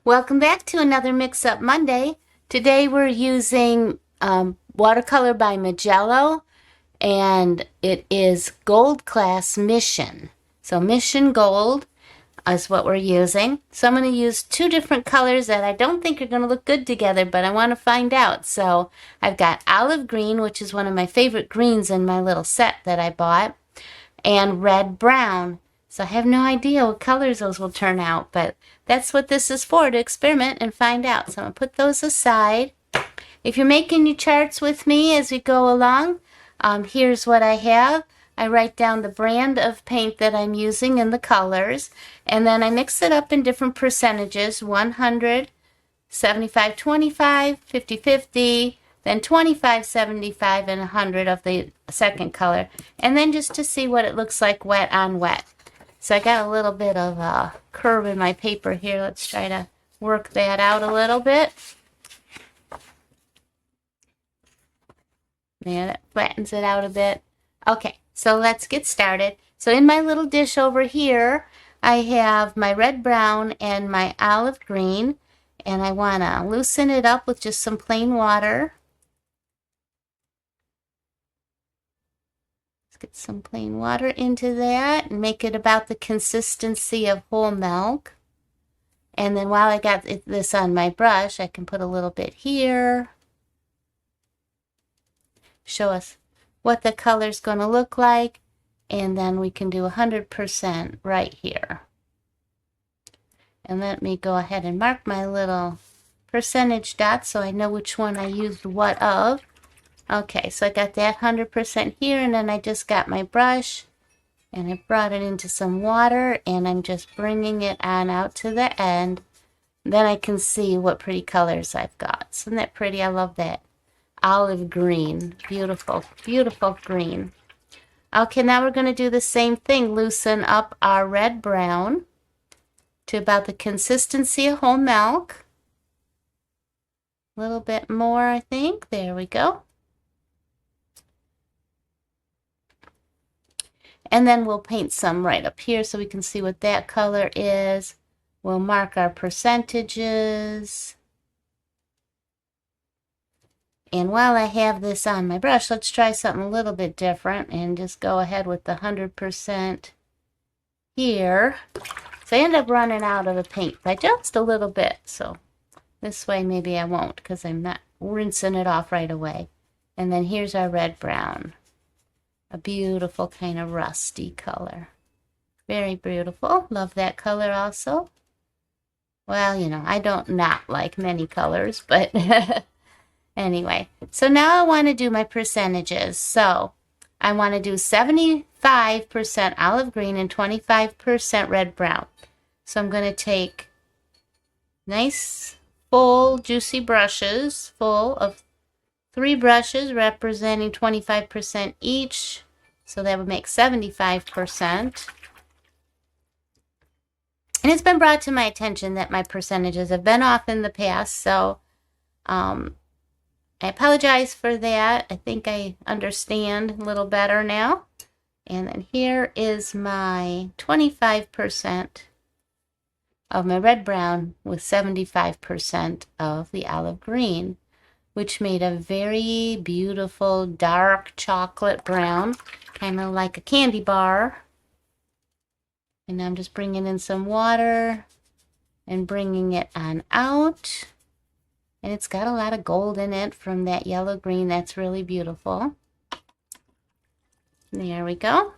Welcome back to another Mix Up Monday. Today we're using Watercolor by Mijello, and it is Gold Class Mission. So Mission Gold is what we're using. So I'm going to use two different colors that I don't think are going to look good together, but I want to find out. So I've got olive green, which is one of my favorite greens in my little set that I bought, and red brown. So I have no idea what colors those will turn out, but that's what this is for, to experiment and find out. So I'm going to put those aside. If you're making your charts with me as we go along, here's what I have. I write down the brand of paint that I'm using and the colors, and then I mix it up in different percentages: 100, 75, 25, 50, 50, then 25, 75, and 100 of the second color, and then just to see what it looks like wet on wet. So I got a little bit of a curve in my paper here. Let's try to work that out a little bit. Yeah, that flattens it out a bit. Okay, so let's get started. So in my little dish over here, I have my red brown and my olive green, and I want to loosen it up with just some plain water. Get some plain water into that and make it about the consistency of whole milk. And then while I got this on my brush, I can put a little bit here. Show us what the color's going to look like. And then we can do 100% right here. And let me go ahead and mark my little percentage dots so I know which one I used what of. Okay, so I got that 100% here, and then I just got my brush, and I brought it into some water, and I'm just bringing it on out to the end. Then I can see what pretty colors I've got. Isn't that pretty? I love that. Olive green. Beautiful, beautiful green. Okay, now we're going to do the same thing. Loosen up our red brown to about the consistency of whole milk. A little bit more, I think. There we go. And then we'll paint some right up here so we can see what that color is. We'll mark our percentages. And while I have this on my brush, let's try something a little bit different and just go ahead with the 100% here. So I end up running out of the paint by just a little bit. So this way maybe I won't, because I'm not rinsing it off right away. And then here's our red brown. A beautiful kind of rusty color. Very beautiful. Love that color also. Well, you know, I don't not like many colors, but anyway. So now I want to do my percentages. So I want to do 75% olive green and 25% red brown. So I'm going to take nice, full, juicy brushes, full of 3 brushes representing 25% each, so that would make 75%. And it's been brought to my attention that my percentages have been off in the past, so I apologize for that. I think I understand a little better now. And then here is my 25% of my red brown with 75% of the olive green, which made a very beautiful dark chocolate brown, kind of like a candy bar. And I'm just bringing in some water and bringing it on out. And it's got a lot of gold in it from that yellow green. That's really beautiful. There we go.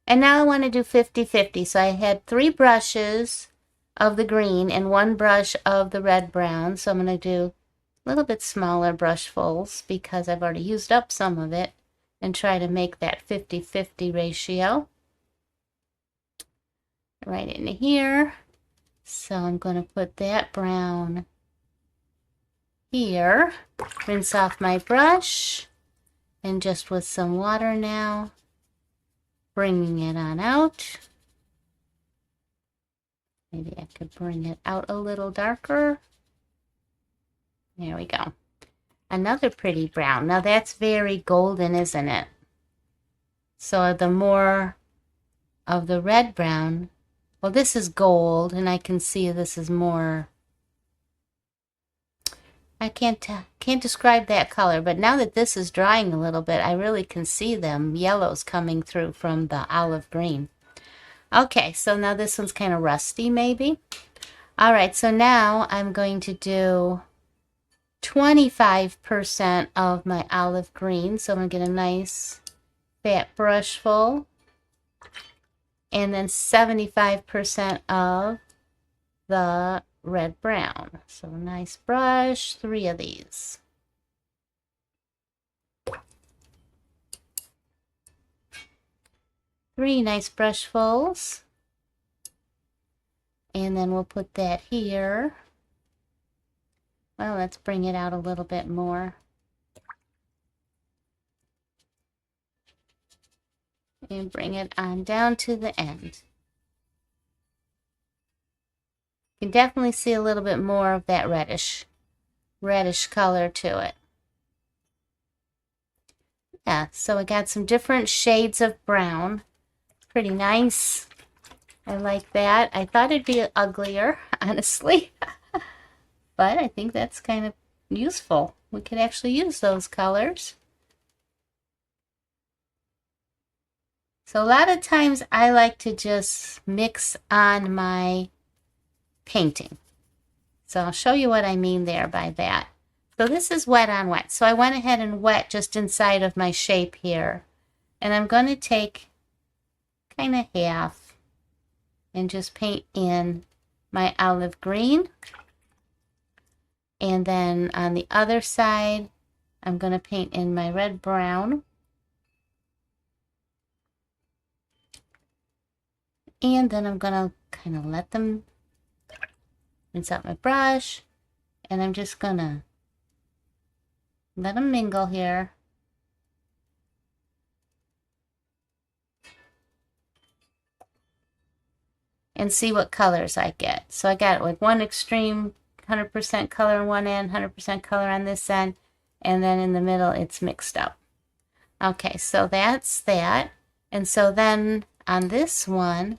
And now I want to do 50-50. So I had 3 brushes of the green and 1 brush of the red brown. So I'm going to do little bit smaller brushfuls because I've already used up some of it, and try to make that 50-50 ratio right into here. So I'm going to put that brown here, rinse off my brush, and just with some water now, bringing it on out. Maybe I could bring it out a little darker. There we go. Another pretty brown. Now that's very golden, isn't it? So the more of the red brown, well, this is gold, and I can see this is more I can't describe that color, but now that this is drying a little bit, I really can see them yellows coming through from the olive green. Okay, so now this one's kind of rusty maybe. All right, so now I'm going to do 25% of my olive green. So I'm going to get a nice fat brush full. And then 75% of the red brown. So a nice brush, 3 of these. Three nice brushfuls. And then we'll put that here. Well, let's bring it out a little bit more. And bring it on down to the end. You can definitely see a little bit more of that reddish color to it. Yeah, so I got some different shades of brown. Pretty nice. I like that. I thought it'd be uglier, honestly. But I think that's kind of useful. We could actually use those colors. So a lot of times I like to just mix on my painting. So I'll show you what I mean there by that. So this is wet on wet. So I went ahead and wet just inside of my shape here. And I'm going to take kind of half and just paint in my olive green. And then on the other side, I'm going to paint in my red brown. And then I'm going to kind of let them rinse out my brush. And I'm just going to let them mingle here. And see what colors I get. So I got like one extreme 100% color on one end, 100% color on this end, and then in the middle it's mixed up. Okay, so that's that. And so then on this one,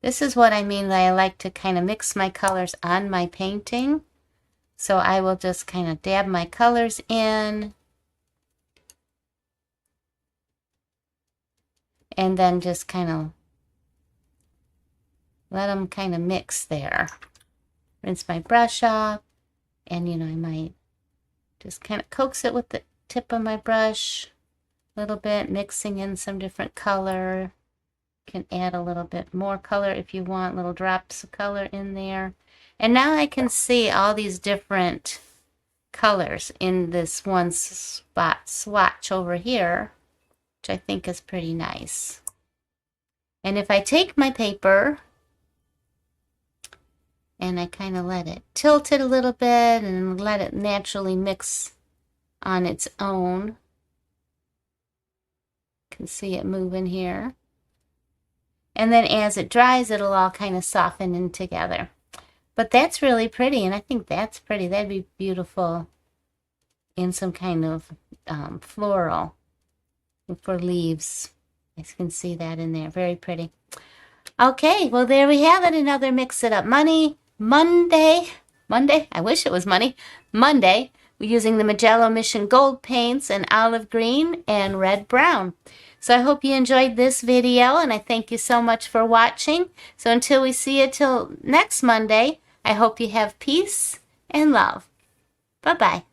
this is what I mean that I like to kind of mix my colors on my painting. So I will just kind of dab my colors in. And then just kind of let them kind of mix there. Rinse my brush off, and I might just kind of coax it with the tip of my brush a little bit, mixing in some different color. You can add a little bit more color if you want, little drops of color in there. And now I can see all these different colors in this one swatch over here, which I think is pretty nice. And if I take my paper and I kind of let it tilt it a little bit and let it naturally mix on its own. You can see it moving here. And then as it dries, it'll all kind of soften in together. But that's really pretty, and I think that's pretty. That'd be beautiful in some kind of floral for leaves. You can see that in there. Very pretty. Okay, well, there we have it. Another Mix It Up Monday. I wish it was Monday. Monday, we're using the Mijello Mission Gold paints in olive green and red brown. So I hope you enjoyed this video, and I thank you so much for watching. So until we see you till next Monday, I hope you have peace and love. Bye-bye.